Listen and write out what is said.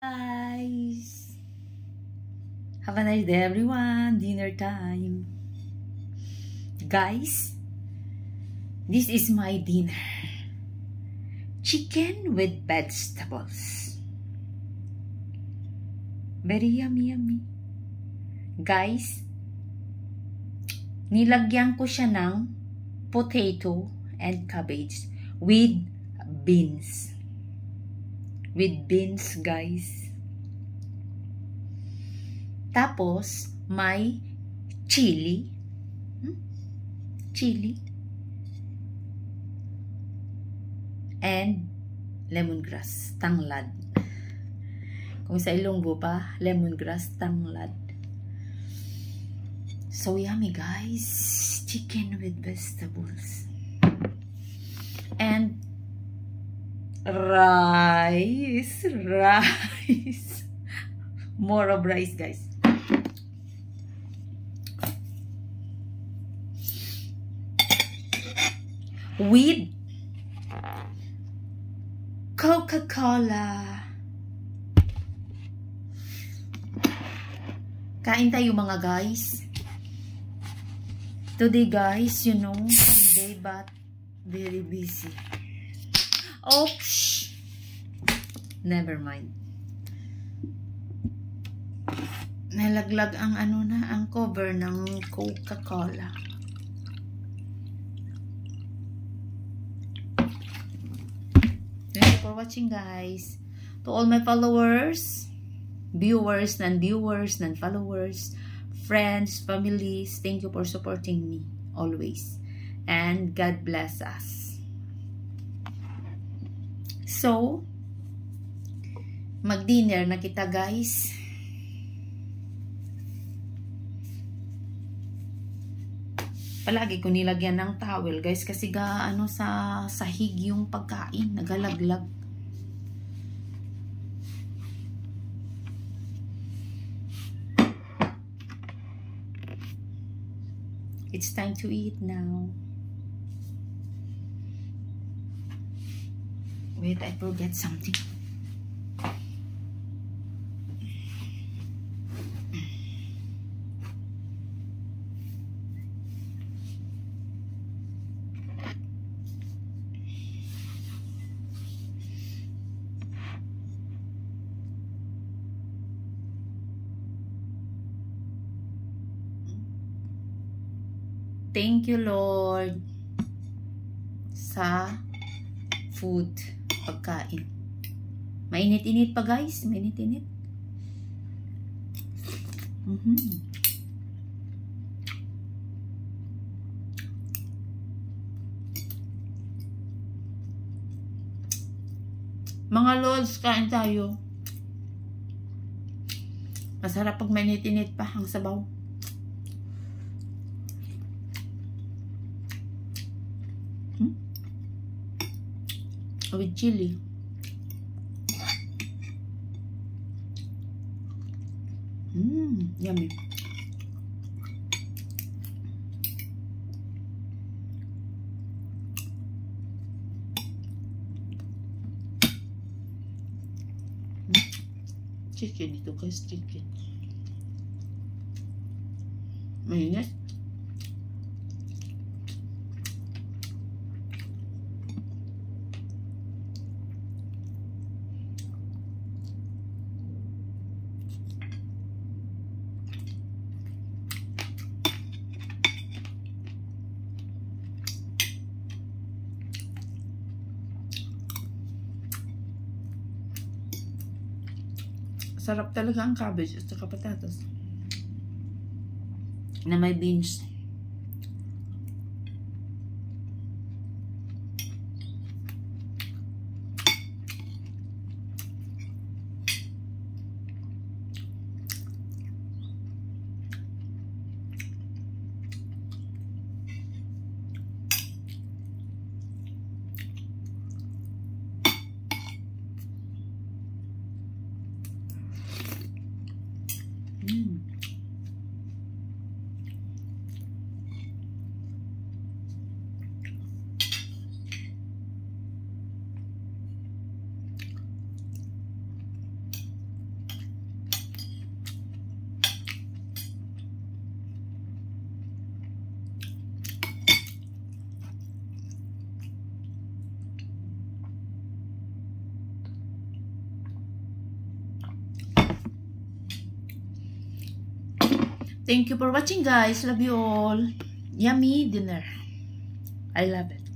guys. Have a nice day, everyone. Dinner time. Guys, this is my dinner. Chicken with vegetables. Very yummy, yummy. Guys, nilagyan ko siya ng potato and cabbage with beans. With beans, guys. Tapos, may chili. Chili. And lemongrass, tanglad. Kung sa Ilonggo pa, lemongrass, tanglad. So yummy, guys. Chicken with vegetables. And rice. More of rice, guys. With Coca-Cola. Kain tayo mga guys. Today guys, you know, Sunday but very busy. Oops. Never mind. Nalaglag ang ang cover ng Coca-Cola. Thank you for watching, guys. To all my followers, viewers, non-viewers, non-followers, friends, families, thank you for supporting me always. And God bless us. So, mag-dinner na kita, guys. Palagi ko nilagyan ng towel, guys, kasi sa sahig yung pagkain, nagalaglag. It's time to eat now. Wait, I forget something. Thank you, Lord, sa food, pagkain. Mainit-init pa, guys. Mainit-init. Mga Lords, kain tayo. Masarap pag mainit-init pa ang sabaw. With chili. Yummy. Chicken ito, guys, chicken. Mainit. Sarap talaga ang cabbage at saka patatas na may beans. Thank you for watching, guys. Love you all. Yummy dinner. I love it.